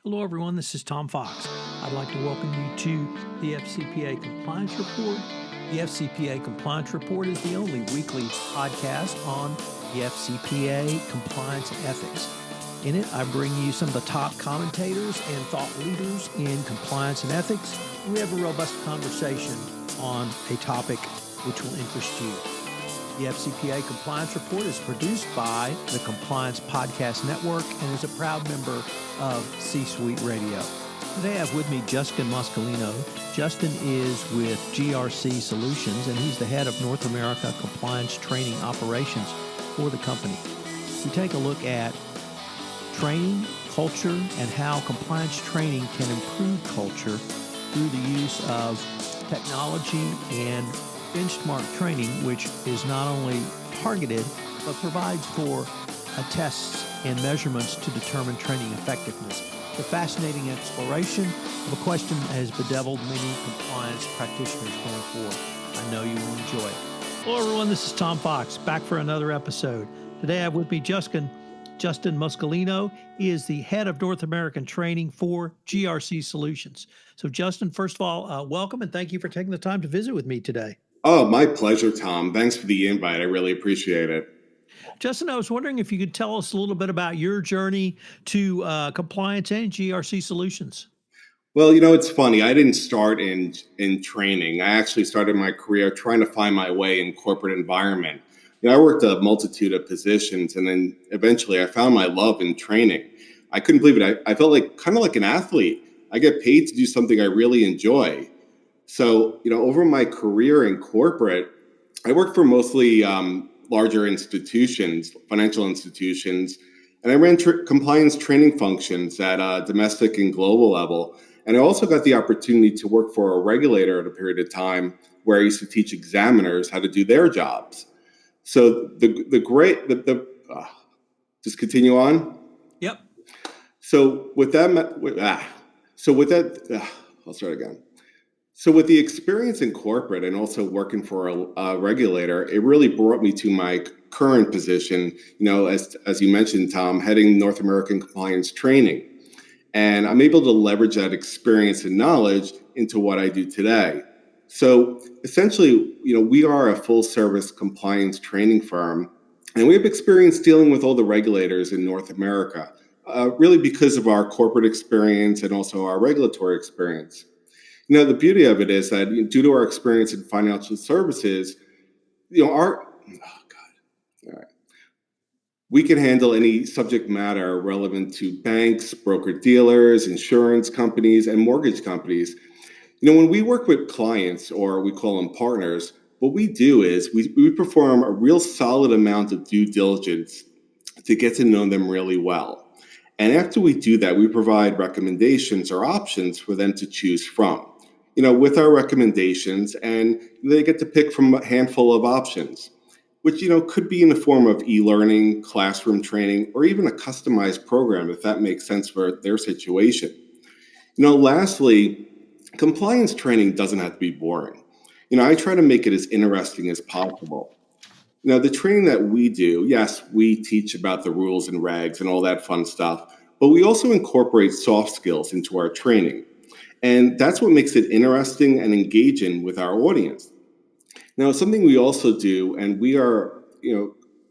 Hello, everyone. This is Tom Fox. I'd like to welcome you to the FCPA Compliance Report. The FCPA Compliance Report is the only weekly podcast on the FCPA compliance and ethics. In it, I bring you some of the top commentators and thought leaders in compliance and ethics. And we have a robust conversation on a topic which will interest you. The FCPA Compliance Report is produced by the Compliance Podcast Network and is a proud member of C-Suite Radio. Today I have with me Justin Muscolino. Justin is with GRC Solution, and he's the head of North America Compliance Training Operations for the company. We take a look at training, culture, and how compliance training can improve culture through the use of technology and benchmark training, which is not only targeted, but provides for tests and measurements to determine training effectiveness. It's a fascinating exploration of a question that has bedeviled many compliance practitioners going forward. I know you will enjoy it. Hello, everyone. This is Tom Fox, back for another episode. Today I have with me Justin Muscolino. He is the head of North American training for GRC Solutions. So, Justin, first of all, welcome and thank you for taking the time to visit with me today. Oh, my pleasure, Tom. Thanks for the invite. I really appreciate it. Justin, I was wondering if you could tell us a little bit about your journey to compliance and GRC Solutions. Well, it's funny. I didn't start in training. I actually started my career trying to find my way in corporate environment. I worked a multitude of positions, and then eventually I found my love in training. I couldn't believe it. I felt kind of like an athlete. I get paid to do something I really enjoy. So, over my career in corporate, I worked for mostly larger institutions, financial institutions, and I ran compliance training functions at a domestic and global level. And I also got the opportunity to work for a regulator at a period of time where I used to teach examiners how to do their jobs. So just continue on. Yep. I'll start again. So with the experience in corporate and also working for a regulator, it really brought me to my current position, as you mentioned, Tom, heading North American compliance training. And I'm able to leverage that experience and knowledge into what I do today. So essentially, we are a full service compliance training firm, and we have experience dealing with all the regulators in North America, really because of our corporate experience and also our regulatory experience. The beauty of it is that due to our experience in financial services, we can handle any subject matter relevant to banks, broker-dealers, insurance companies, and mortgage companies. When we work with clients, or we call them partners, what we do is we perform a real solid amount of due diligence to get to know them really well. And after we do that, we provide recommendations or options for them to choose from. With our recommendations, and they get to pick from a handful of options, which, could be in the form of eLearning, classroom training, or even a customized program, if that makes sense for their situation. Lastly, compliance training doesn't have to be boring. I try to make it as interesting as possible. The training that we do, yes, we teach about the rules and regs and all that fun stuff, but we also incorporate soft skills into our training. And that's what makes it interesting and engaging with our audience. Now, something we also do, and we are,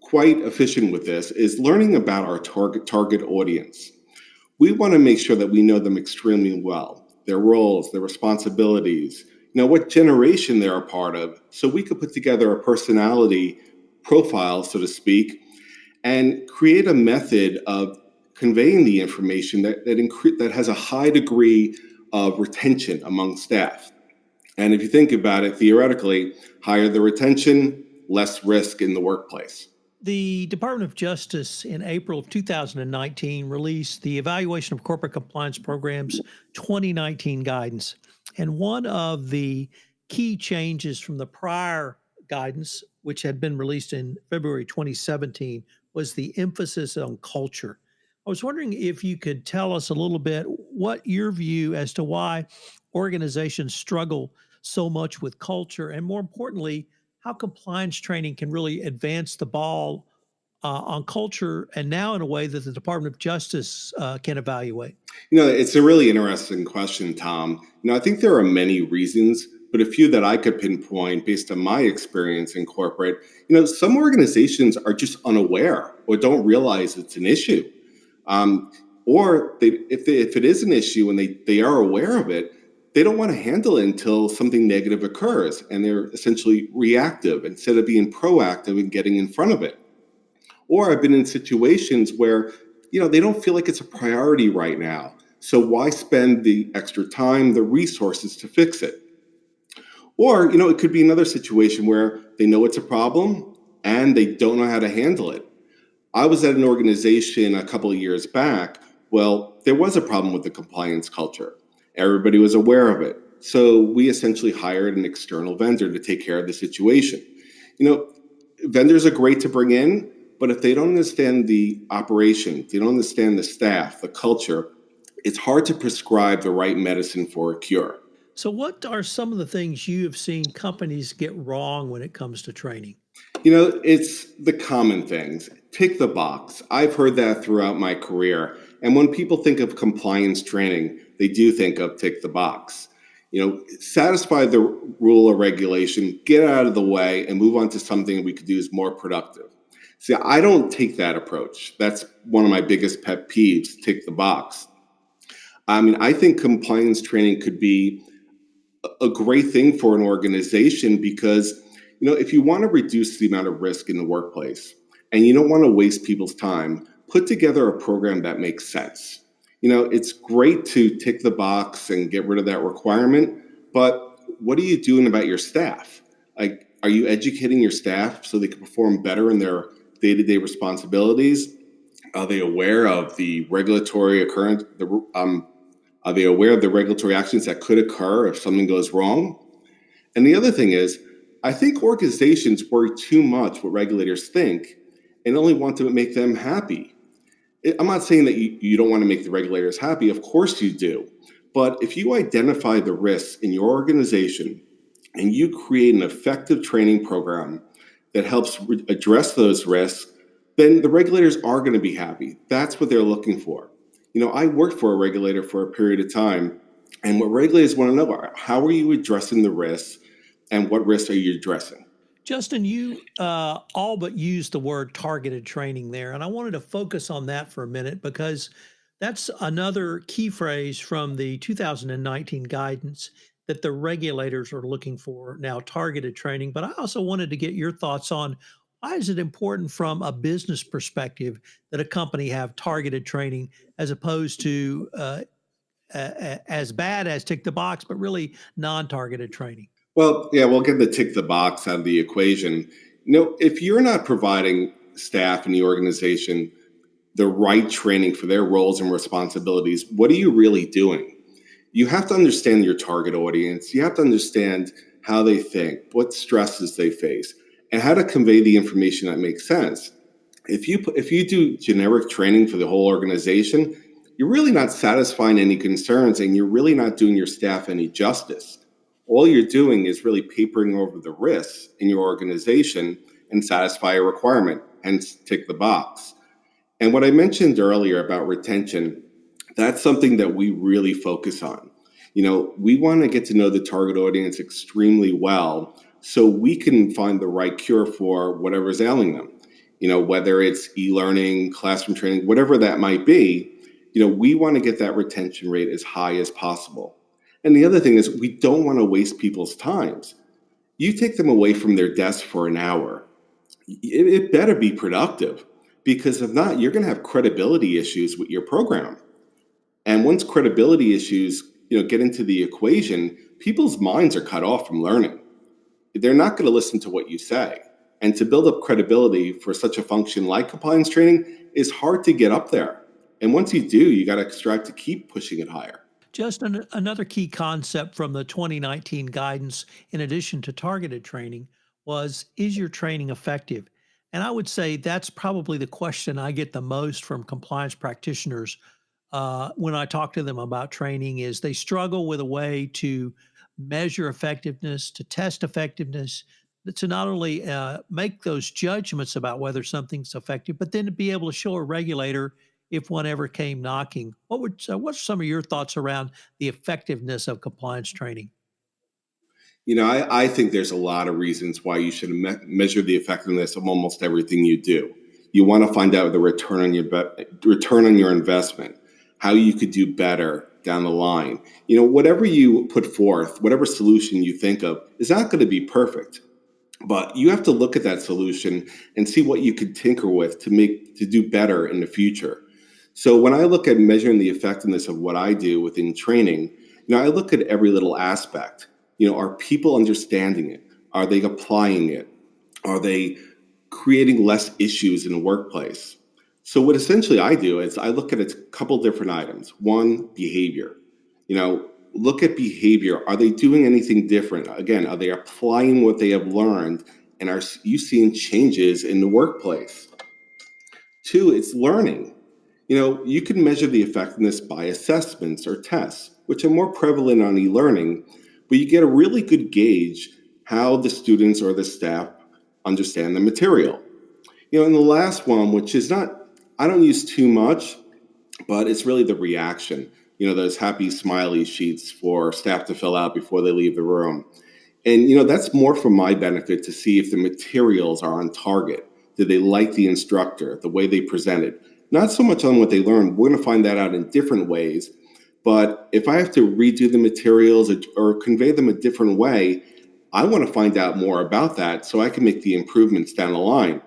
quite efficient with this, is learning about our target audience. We want to make sure that we know them extremely well, their roles, their responsibilities, what generation they're a part of, so we could put together a personality profile, so to speak, and create a method of conveying the information that has a high degree of retention among staff. And if you think about it, theoretically, higher the retention, less risk in the workplace. The Department of Justice in April of 2019 released the Evaluation of Corporate Compliance Programs 2019 guidance. And one of the key changes from the prior guidance, which had been released in February 2017, was the emphasis on culture. I was wondering if you could tell us a little bit what your view as to why organizations struggle so much with culture, and more importantly, how compliance training can really advance the ball on culture, and now in a way that the Department of Justice can evaluate? It's a really interesting question, Tom. I think there are many reasons, but a few that I could pinpoint based on my experience in corporate. Some organizations are just unaware or don't realize it's an issue. Um, or if it is an issue and they are aware of it, they don't want to handle it until something negative occurs, and they're essentially reactive instead of being proactive and getting in front of it. Or I've been in situations where, they don't feel like it's a priority right now. So why spend the extra time, the resources to fix it? Or, it could be another situation where they know it's a problem and they don't know how to handle it. I was at an organization a couple of years back. Well, there was a problem with the compliance culture. Everybody was aware of it. So we essentially hired an external vendor to take care of the situation. You know, Vendors are great to bring in, but if they don't understand the operation, they don't understand the staff, the culture, it's hard to prescribe the right medicine for a cure. So, what are some of the things you have seen companies get wrong when it comes to training? It's the common things. Tick the box. I've heard that throughout my career. And when people think of compliance training, they do think of tick the box. Satisfy the rule or regulation, get out of the way, and move on to something we could do is more productive. See, I don't take that approach. That's one of my biggest pet peeves, tick the box. I think compliance training could be a great thing for an organization because, if you want to reduce the amount of risk in the workplace and you don't want to waste people's time, put together a program that makes sense. It's great to tick the box and get rid of that requirement, but what are you doing about your staff? Like, are you educating your staff so they can perform better in their day-to-day responsibilities? Are they aware of the regulatory occurrence? Are they aware of the regulatory actions that could occur if something goes wrong? And the other thing is, I think organizations worry too much what regulators think and only want to make them happy. I'm not saying that you don't want to make the regulators happy. Of course you do. But if you identify the risks in your organization and you create an effective training program that helps address those risks, then the regulators are going to be happy. That's what they're looking for. I worked for a regulator for a period of time, and what regulators want to know are how are you addressing the risks and what risks are you addressing? Justin, you all but used the word targeted training there. And I wanted to focus on that for a minute because that's another key phrase from the 2019 guidance that the regulators are looking for now, targeted training. But I also wanted to get your thoughts on why is it important from a business perspective that a company have targeted training as opposed to as bad as tick the box, but really non-targeted training? Well, yeah, we'll get the tick the box out of the equation. If you're not providing staff in the organization the right training for their roles and responsibilities, what are you really doing? You have to understand your target audience. You have to understand how they think, what stresses they face, and how to convey the information that makes sense. If you do generic training for the whole organization, you're really not satisfying any concerns, and you're really not doing your staff any justice. All you're doing is really papering over the risks in your organization and satisfy a requirement, hence tick the box. And what I mentioned earlier about retention, that's something that we really focus on. We want to get to know the target audience extremely well so we can find the right cure for whatever's ailing them. Whether it's e-learning, classroom training, whatever that might be, we want to get that retention rate as high as possible. And the other thing is we don't want to waste people's times. You take them away from their desk for an hour. It better be productive because if not, you're going to have credibility issues with your program. And once credibility issues, get into the equation, people's minds are cut off from learning. They're not going to listen to what you say. And to build up credibility for such a function like compliance training is hard to get up there. And once you do, you got to strive to keep pushing it higher. Just another key concept from the 2019 guidance, in addition to targeted training, was is your training effective? And I would say that's probably the question I get the most from compliance practitioners when I talk to them about training is they struggle with a way to measure effectiveness, to test effectiveness, to not only make those judgments about whether something's effective, but then to be able to show a regulator if one ever came knocking. What's some of your thoughts around the effectiveness of compliance training? I think there's a lot of reasons why you should measure the effectiveness of almost everything you do. You want to find out the return on your investment, how you could do better down the line. Whatever you put forth, whatever solution you think of, is not going to be perfect. But you have to look at that solution and see what you could tinker with to do better in the future. So when I look at measuring the effectiveness of what I do within training, I look at every little aspect. Are people understanding it? Are they applying it? Are they creating less issues in the workplace? So what essentially I do is I look at a couple different items. One, behavior. Look at behavior. Are they doing anything different? Again, are they applying what they have learned? And are you seeing changes in the workplace? Two, it's learning. You can measure the effectiveness by assessments or tests, which are more prevalent on e-learning, but you get a really good gauge how the students or the staff understand the material. And the last one, which is I don't use too much, but it's really the reaction. Those happy smiley sheets for staff to fill out before they leave the room. And, that's more for my benefit to see if the materials are on target. Did they like the instructor, the way they presented? Not so much on what they learned. We're going to find that out in different ways. But if I have to redo the materials or convey them a different way, I want to find out more about that so I can make the improvements down the line,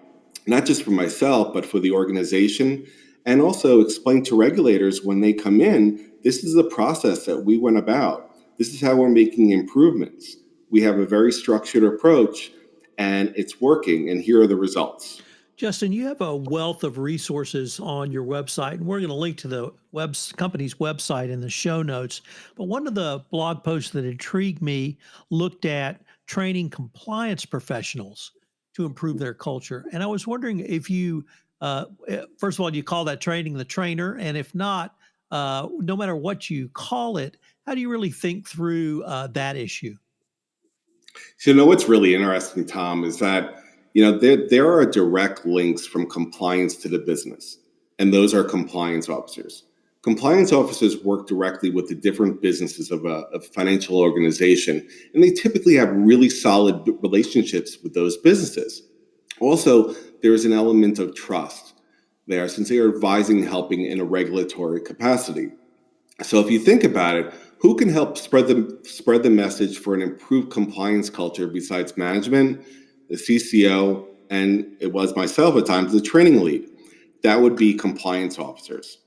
not just for myself, but for the organization, and also explain to regulators when they come in, this is the process that we went about. This is how we're making improvements. We have a very structured approach, and it's working, and here are the results. Justin, you have a wealth of resources on your website, and we're going to link to the company's website in the show notes. But one of the blog posts that intrigued me looked at training compliance professionals to improve their culture. And I was wondering if first of all, do you call that training the trainer? And if not, no matter what you call it, how do you really think through that issue? So, what's really interesting, Tom, is that there are direct links from compliance to the business, and those are compliance officers. Compliance officers work directly with the different businesses of a financial organization, and they typically have really solid relationships with those businesses. Also, there is an element of trust there since they are advising and helping in a regulatory capacity. So if you think about it, who can help spread the message for an improved compliance culture besides management, the CCO, and it was myself at times, the training lead? That would be compliance officers.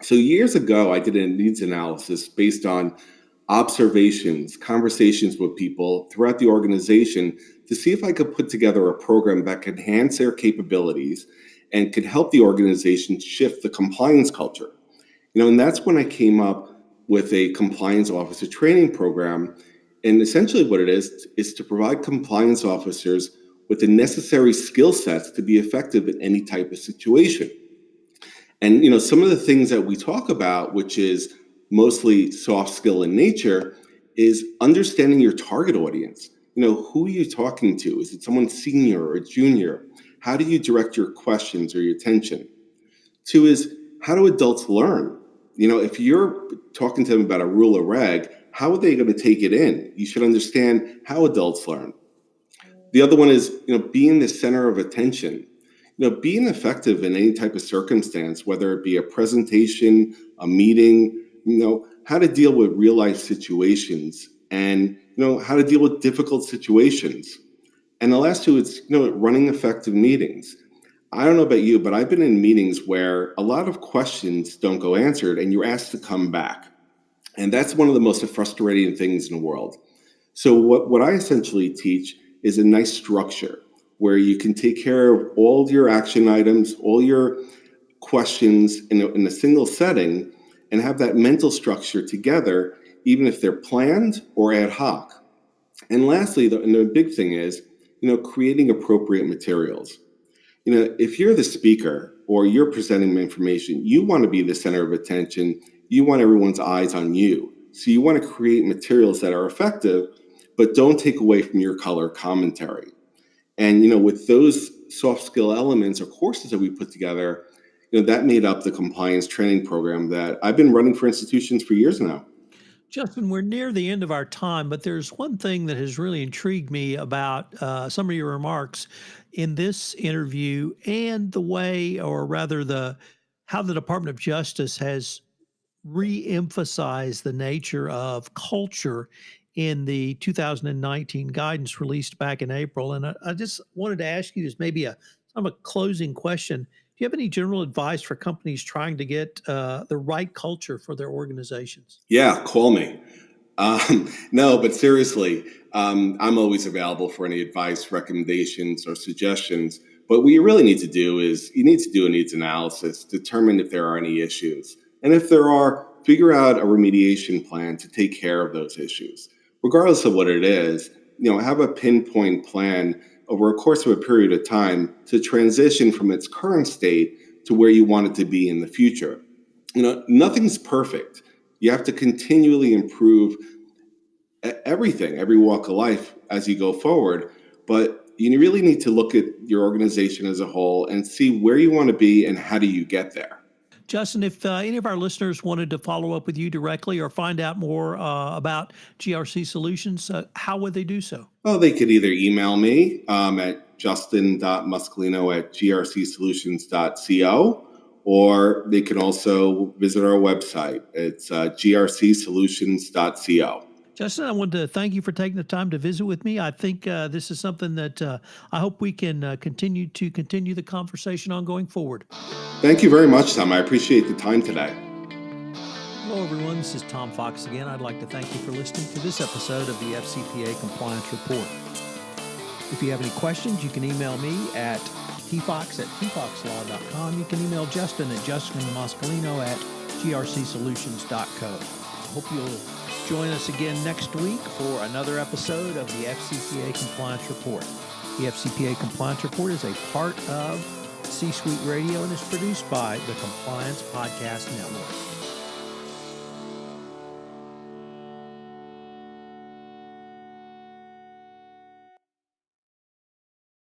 So years ago, I did a needs analysis based on observations, conversations with people throughout the organization to see if I could put together a program that could enhance their capabilities and could help the organization shift the compliance culture. And that's when I came up with a compliance officer training program. And essentially what it is to provide compliance officers with the necessary skill sets to be effective in any type of situation. And, some of the things that we talk about, which is mostly soft skill in nature, is understanding your target audience. Who are you talking to? Is it someone senior or junior? How do you direct your questions or your attention? Two is, how do adults learn? If you're talking to them about a rule or reg, how are they going to take it in? You should understand how adults learn. The other one is, being the center of attention. Being effective in any type of circumstance, whether it be a presentation, a meeting, how to deal with real life situations and, how to deal with difficult situations. And the last two is, running effective meetings. I don't know about you, but I've been in meetings where a lot of questions don't go answered and you're asked to come back. And that's one of the most frustrating things in the world. So what I essentially teach is a nice structure where you can take care of all your action items, all your questions in a single setting and have that mental structure together, even if they're planned or ad hoc. And lastly, the big thing is, creating appropriate materials. If you're the speaker or you're presenting information, you want to be the center of attention. You want everyone's eyes on you. So you want to create materials that are effective, but don't take away from your color commentary. And, with those soft skill elements or courses that we put together, that made up the compliance training program that I've been running for institutions for years now. Justin, we're near the end of our time, but there's one thing that has really intrigued me about some of your remarks in this interview and the way, or rather, how the Department of Justice has re-emphasized the nature of culture in the 2019 guidance released back in April. And I just wanted to ask you, as maybe a closing question, do you have any general advice for companies trying to get the right culture for their organizations? Yeah, call me. No, but seriously, I'm always available for any advice, recommendations, or suggestions. But what you really need to do is you need to do a needs analysis, determine if there are any issues. And if there are, figure out a remediation plan to take care of those issues. Regardless of what it is, have a pinpoint plan over a course of a period of time to transition from its current state to where you want it to be in the future. Nothing's perfect. You have to continually improve everything, every walk of life as you go forward. But you really need to look at your organization as a whole and see where you want to be and how do you get there. Justin, if any of our listeners wanted to follow up with you directly or find out more about GRC Solutions, how would they do so? Well, they could either email me at justin.muscolino@grcsolutions.co, or they can also visit our website. It's grcsolutions.co. Justin, I wanted to thank you for taking the time to visit with me. I think this is something that I hope we can continue the conversation on going forward. Thank you very much, Tom. I appreciate the time today. Hello, everyone. This is Tom Fox again. I'd like to thank you for listening to this episode of the FCPA Compliance Report. If you have any questions, you can email me at tfox@tfoxlaw.com. You can email Justin at justinmuscolino@grcsolutions.co. I hope you'll join us again next week for another episode of the FCPA Compliance Report. The FCPA Compliance Report is a part of C-Suite Radio and is produced by the Compliance Podcast Network.